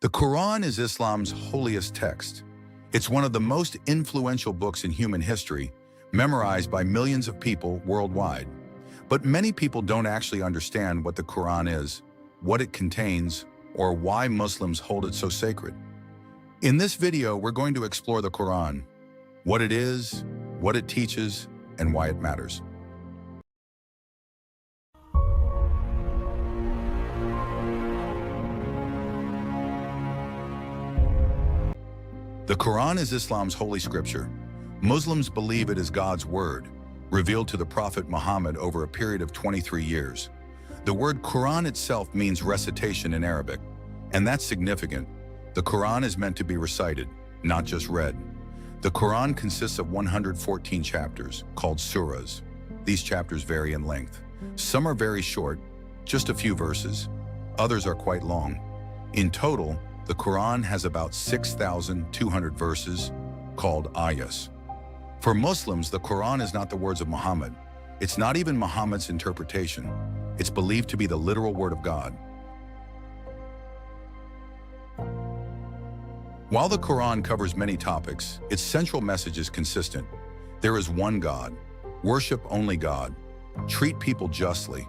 The Quran is Islam's holiest text. It's one of the most influential books in human history, memorized by millions of people worldwide. But many people don't actually understand what the Quran is, what it contains, or why Muslims hold it so sacred. In this video, we're going to explore the Quran, what it is, what it teaches, and why it matters. The Quran is Islam's holy scripture. Muslims believe it is God's word, revealed to the Prophet Muhammad over a period of 23 years. The word Quran itself means recitation in Arabic, and that's significant. The Quran is meant to be recited, not just read. The Quran consists of 114 chapters, called surahs. These chapters vary in length. Some are very short, just a few verses. Others are quite long. In total, the Quran has about 6,200 verses, called ayahs. For Muslims, the Quran is not the words of Muhammad. It's not even Muhammad's interpretation. It's believed to be the literal word of God. While the Quran covers many topics, its central message is consistent. There is one God. Worship only God. Treat people justly.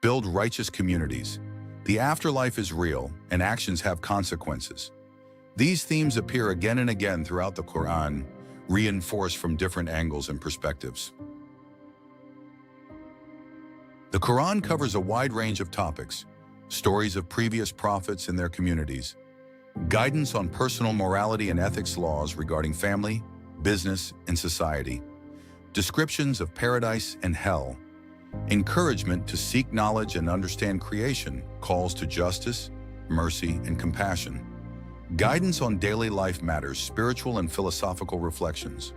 Build righteous communities. The afterlife is real, and actions have consequences. These themes appear again and again throughout the Quran, reinforced from different angles and perspectives. The Quran covers a wide range of topics: stories of previous prophets and their communities, guidance on personal morality and ethics laws regarding family, business, and society, descriptions of paradise and hell, encouragement to seek knowledge and understand creation, calls to justice, mercy, and compassion, guidance on daily life matters, spiritual and philosophical reflections.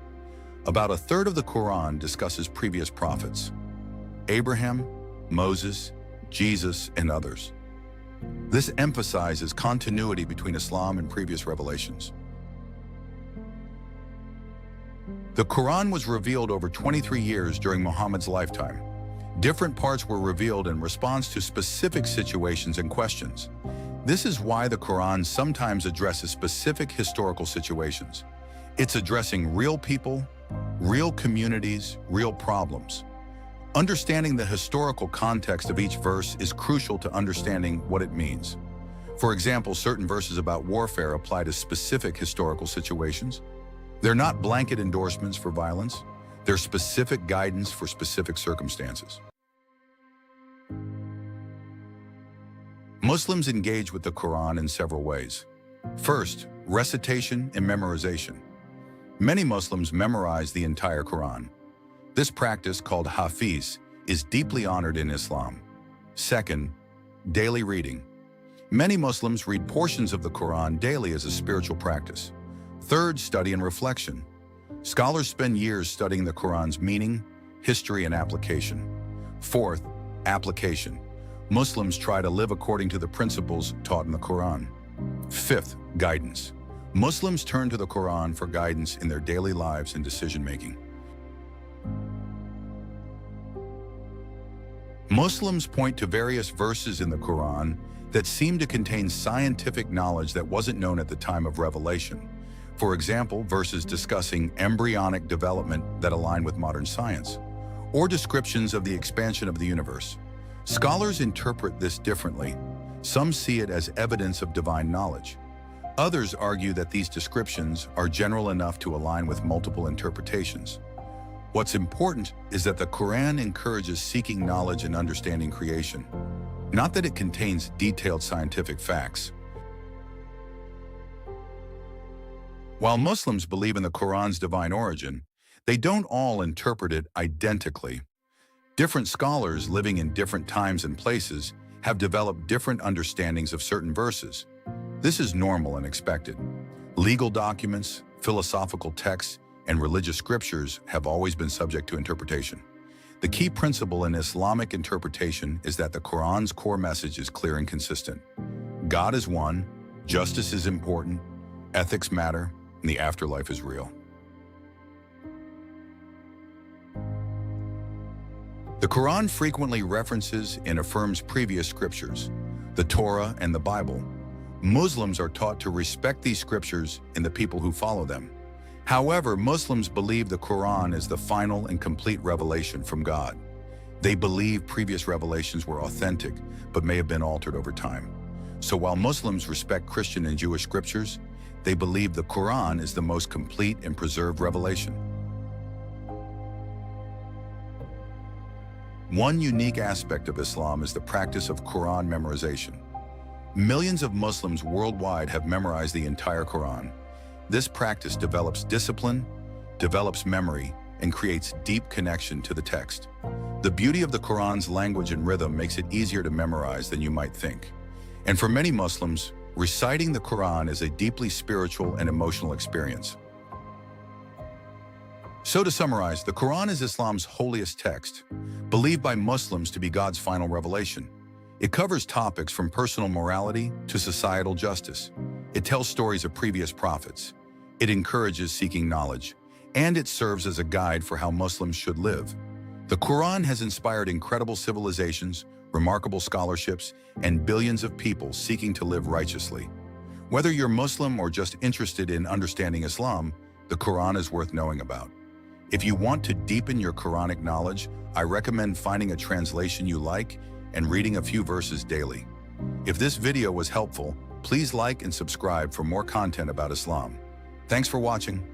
About a third of the Quran discusses previous prophets: Abraham, Moses, Jesus, and others. This emphasizes continuity between Islam and previous revelations. The Quran was revealed over 23 years during Muhammad's lifetime. Different parts were revealed in response to specific situations and questions. This is why the Quran sometimes addresses specific historical situations. It's addressing real people, real communities, real problems. Understanding the historical context of each verse is crucial to understanding what it means. For example, certain verses about warfare apply to specific historical situations. They're not blanket endorsements for violence. They're specific guidance for specific circumstances. Muslims engage with the Quran in several ways. First, recitation and memorization. Many Muslims memorize the entire Quran. This practice, called hafiz, is deeply honored in Islam. Second, daily reading. Many Muslims read portions of the Quran daily as a spiritual practice. Third, study and reflection. Scholars spend years studying the Quran's meaning, history, and application. Fourth, application. Muslims try to live according to the principles taught in the Quran. Fifth, guidance. Muslims turn to the Quran for guidance in their daily lives and decision-making. Muslims point to various verses in the Quran that seem to contain scientific knowledge that wasn't known at the time of revelation. For example, verses discussing embryonic development that align with modern science, or descriptions of the expansion of the universe. Scholars interpret this differently. Some see it as evidence of divine knowledge. Others argue that these descriptions are general enough to align with multiple interpretations. What's important is that the Quran encourages seeking knowledge and understanding creation, not that it contains detailed scientific facts. While Muslims believe in the Quran's divine origin, they don't all interpret it identically. Different scholars living in different times and places have developed different understandings of certain verses. This is normal and expected. Legal documents, philosophical texts, and religious scriptures have always been subject to interpretation. The key principle in Islamic interpretation is that the Quran's core message is clear and consistent. God is one, justice is important, ethics matter, and the afterlife is real. The Quran frequently references and affirms previous scriptures, the Torah and the Bible. Muslims are taught to respect these scriptures and the people who follow them. However, Muslims believe the Quran is the final and complete revelation from God. They believe previous revelations were authentic, but may have been altered over time. So while Muslims respect Christian and Jewish scriptures, they believe the Quran is the most complete and preserved revelation. One unique aspect of Islam is the practice of Quran memorization. Millions of Muslims worldwide have memorized the entire Quran. This practice develops discipline, develops memory, and creates deep connection to the text. The beauty of the Quran's language and rhythm makes it easier to memorize than you might think. And for many Muslims, reciting the Quran is a deeply spiritual and emotional experience. So to summarize, the Quran is Islam's holiest text, believed by Muslims to be God's final revelation. It covers topics from personal morality to societal justice. It tells stories of previous prophets. It encourages seeking knowledge, and it serves as a guide for how Muslims should live. The Quran has inspired incredible civilizations, remarkable scholarships, and billions of people seeking to live righteously. Whether you're Muslim or just interested in understanding Islam, the Quran is worth knowing about. If you want to deepen your Quranic knowledge, I recommend finding a translation you like and reading a few verses daily. If this video was helpful, please like and subscribe for more content about Islam. Thanks for watching.